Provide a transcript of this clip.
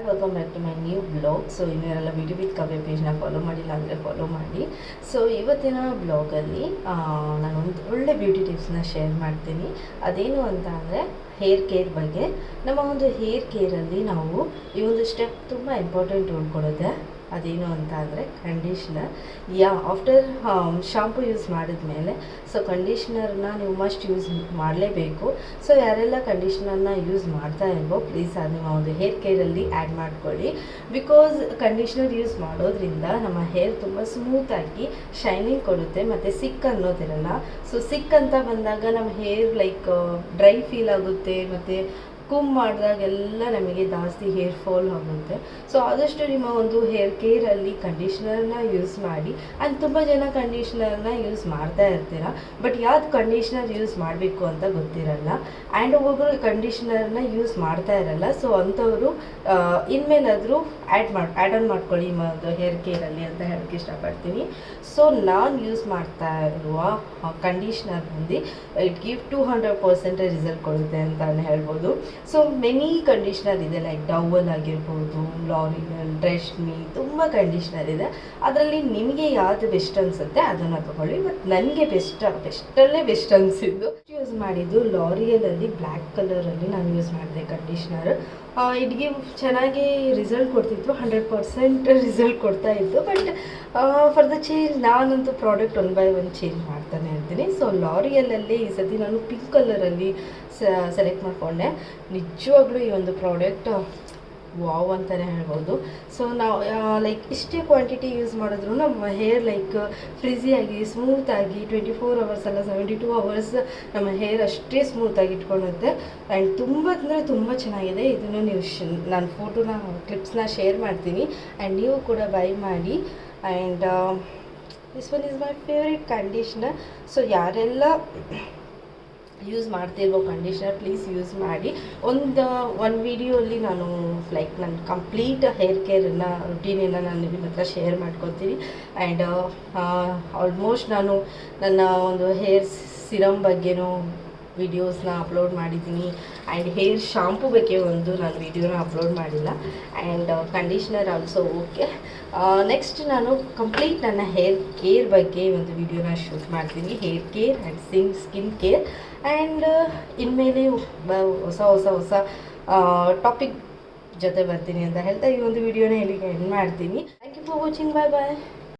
Welcome back to my new blog. So ಇನ್ನೂ ಯಾರೆಲ್ಲ beauty with Kavya ಪೇಜ್ನ ಫಾಲೋ ಮಾಡಿಲ್ಲ ಅಂದರೆ ಫಾಲೋ ಮಾಡಿ. ಸೊ ಇವತ್ತಿನ ಬ್ಲಾಗಲ್ಲಿ ನಾನೊಂದು ಒಳ್ಳೆ ಬ್ಯೂಟಿ ಟಿಪ್ಸ್ನ ಶೇರ್ ಮಾಡ್ತೀನಿ. ಅದೇನು ಅಂತ ಅಂದರೆ ಹೇರ್ ಕೇರ್ ಬಗ್ಗೆ. ನಮ್ಮ ಒಂದು ಹೇರ್ ಕೇರಲ್ಲಿ ನಾವು ಈ ಒಂದು ಸ್ಟೆಪ್ ತುಂಬ ಇಂಪಾರ್ಟೆಂಟ್ ರೋಲ್ ಕೊಡುತ್ತೆ. ಅದೇನು ಅಂತ ಅಂದರೆ ಕಂಡೀಷ್ನರ್. ಆಫ್ಟರ್ ಶಾಂಪು ಯೂಸ್ ಮಾಡಿದ್ಮೇಲೆ ಸೊ ಕಂಡೀಷ್ನರ್ನ ನೀವು ಮಸ್ಟ್ ಯೂಸ್ ಮಾಡಲೇಬೇಕು. ಸೊ ಯಾರೆಲ್ಲ ಕಂಡೀಷ್ನರ್ನ ಯೂಸ್ ಮಾಡ್ತಾ ಇಲ್ವೋ ಪ್ಲೀಸ್ ಅದು ನಿಮ್ಮ ಒಂದು ಹೇರ್ ಕೇರಲ್ಲಿ ಆ್ಯಡ್ ಮಾಡ್ಕೊಳ್ಳಿ. ಬಿಕಾಸ್ ಕಂಡೀಷ್ನರ್ ಯೂಸ್ ಮಾಡೋದ್ರಿಂದ ನಮ್ಮ ಹೇರ್ ತುಂಬ ಸ್ಮೂತಾಗಿ ಶೈನಿಂಗ್ ಕೊಡುತ್ತೆ ಮತ್ತು ಸಿಕ್ ಅನ್ನೋದಿರಲ್ಲ. ಸೊ ಸಿಕ್ ಅಂತ ಬಂದಾಗ ನಮ್ಮ ಹೇರ್ ಲೈಕ್ ಡ್ರೈ ಫೀಲ್ ಆಗುತ್ತೆ ಮತ್ತು ಕುಮ್ ಮಾಡಿದಾಗೆಲ್ಲ ನಮಗೆ ಜಾಸ್ತಿ ಹೇರ್ ಫಾಲ್ ಆಗುತ್ತೆ. ಸೊ ಆದಷ್ಟು ನಿಮ್ಮ ಒಂದು ಹೇರ್ ಕೇರಲ್ಲಿ ಕಂಡೀಷ್ನರ್ನ ಯೂಸ್ ಮಾಡಿ. ಆ್ಯಂಡ್ ತುಂಬ ಜನ ಕಂಡೀಷ್ನರ್ನ ಯೂಸ್ ಮಾಡ್ತಾ ಇರ್ತೀರ, ಬಟ್ ಯಾವ್ದು ಕಂಡೀಷ್ನರ್ ಯೂಸ್ ಮಾಡಬೇಕು ಅಂತ ಗೊತ್ತಿರಲ್ಲ. ಆ್ಯಂಡ್ ಒಬ್ಬೊಬ್ಬರು ಕಂಡೀಷ್ನರ್ನ ಯೂಸ್ ಮಾಡ್ತಾ ಇರಲ್ಲ. ಸೊ ಅಂಥವರು ಇನ್ಮೇಲಾದರೂ ಆ್ಯಡ್ ಆನ್ ಮಾಡ್ಕೊಳ್ಳಿ ನಿಮ್ಮ ಒಂದು ಹೇರ್ ಕೇರಲ್ಲಿ ಅಂತ ಹೇಳೋಕ್ಕೆ ಇಷ್ಟಪಡ್ತೀನಿ. ಸೊ ನಾನು ಯೂಸ್ ಮಾಡ್ತಾ ಇರುವ ಕಂಡೀಷ್ನರ್ ಬಂದು ಇಟ್ ಗಿವ್ 200% ರಿಸಲ್ಟ್ ಕೊಡುತ್ತೆ ಅಂತಲೇ ಹೇಳ್ಬೋದು. ಸೊ ಮೆನಿ ಕಂಡೀಷ್ನರ್ ಇದೆ, ಲೈಕ್ ಡವಲ್ ಆಗಿರ್ಬೋದು, ಲಾರಿಯಲ್, ಡ್ರೆಶ್ಮಿ, ತುಂಬ ಕಂಡೀಷ್ನರ್ ಇದೆ. ಅದರಲ್ಲಿ ನಿಮಗೆ ಯಾವುದು ಬೆಸ್ಟ್ ಅನಿಸುತ್ತೆ ಅದನ್ನು ತಗೊಳ್ಳಿ. ಬಟ್ ನನಗೆ ಬೆಸ್ಟಲ್ಲೇ ಬೆಸ್ಟ್ ಅನಿಸಿದ್ದು ಯೂಸ್ ಮಾಡಿದ್ದು ಲಾರಿಯಲಲ್ಲಿ ಬ್ಲ್ಯಾಕ್ ಕಲರಲ್ಲಿ ನಾನು ಯೂಸ್ ಮಾಡಿದೆ ಕಂಡೀಷ್ನರ್. ಇಟ್ಗೆ ಚೆನ್ನಾಗಿ ರಿಸಲ್ಟ್ ಕೊಡ್ತಿತ್ತು, 100% ರಿಸಲ್ಟ್ ಕೊಡ್ತಾ ಇತ್ತು. ಬಟ್ ಫಾರ್ ದ ಚೇಂಜ್ ನಾನಂತೂ ಪ್ರಾಡಕ್ಟ್ 1 by 1 ಚೇಂಜ್ ಮಾಡ್ತಾನೆ ಇರ್ತೀನಿ. ಸೊ ಲಾರಿಯಲಲ್ಲಿ ಈ ಸತಿ ನಾನು ಪಿಂಕ್ ಕಲರಲ್ಲಿ ಸೆಲೆಕ್ಟ್ ಮಾಡಿಕೊಂಡೆ. ನಿಜವಾಗ್ಲೂ ಈ ಒಂದು ಪ್ರಾಡಕ್ಟ್ ವಾವ್ ಅಂತಲೇ ಹೇಳ್ಬೋದು. ಸೊ ನಾವು ಲೈಕ್ ಇಷ್ಟೇ ಕ್ವಾಂಟಿಟಿ ಯೂಸ್ ಮಾಡಿದ್ರು ನಮ್ಮ ಹೇರ್ ಲೈಕ್ ಫ್ರಿಝಿಯಾಗಿ ಸ್ಮೂತಾಗಿ 24 hours ಅಲ್ಲ 72 hours ನಮ್ಮ ಹೇರ್ ಅಷ್ಟೇ ಸ್ಮೂತಾಗಿ ಇಟ್ಕೊಳ್ಳುತ್ತೆ. ಆ್ಯಂಡ್ ತುಂಬ ಅಂದರೆ ತುಂಬ ಚೆನ್ನಾಗಿದೆ. ಇದನ್ನು ನೀವು ನಾನು ಫೋಟೋನ ಕ್ಲಿಪ್ಸ್ನ ಶೇರ್ ಮಾಡ್ತೀನಿ ಆ್ಯಂಡ್ ನೀವು ಕೂಡ ಬೈ ಮಾಡಿ. And this one is my favourite conditioner. So ಯಾರೆಲ್ಲ ಯೂಸ್ ಮಾಡ್ತಿಲ್ವೋ ಕಂಡೀಷ್ನರ್ ಪ್ಲೀಸ್ ಯೂಸ್ ಮಾಡಿ. ಒಂದು ವಿಡಿಯೋಲ್ಲಿ ನಾನು ಲೈಕ್ ನನ್ನ ಕಂಪ್ಲೀಟ್ ಹೇರ್ ಕೇರನ್ನು ರುಟೀನನ್ನು ನಾನು ನಿಮ್ಮ ಹತ್ರ ಶೇರ್ ಮಾಡ್ಕೊತೀನಿ. ಆ್ಯಂಡ್ ಆಲ್ಮೋಸ್ಟ್ ನಾನು ನನ್ನ ಒಂದು ಹೇರ್ ಸಿರಮ್ ಬಗ್ಗೆನೂ ವಿಡಿಯೋಸ್ನ ಅಪ್ಲೋಡ್ ಮಾಡಿದ್ದೀನಿ. ಆ್ಯಂಡ್ ಹೇರ್ ಶಾಂಪು ಬಗ್ಗೆ ಒಂದು ನಾನು ವಿಡಿಯೋನ ಅಪ್ಲೋಡ್ ಮಾಡಿಲ್ಲ. And conditioner also okay. Next ನಾನು ಕಂಪ್ಲೀಟ್ ನನ್ನ ಹೇರ್ ಕೇರ್ ಬಗ್ಗೆ ಒಂದು ವಿಡಿಯೋನ ಶೂಟ್ ಮಾಡ್ತೀನಿ, hair care and skin care. And ಇನ್ಮೇಲೆ ಹೊಸ ಟಾಪಿಕ್ ಜೊತೆ ಬರ್ತೀನಿ ಅಂತ ಹೇಳ್ತಾ ಈ ಒಂದು ವಿಡಿಯೋನ ಇಲ್ಲಿಗೆ ಎಂಡ್ ಮಾಡ್ತೀನಿ. Thank you for watching. Bye bye.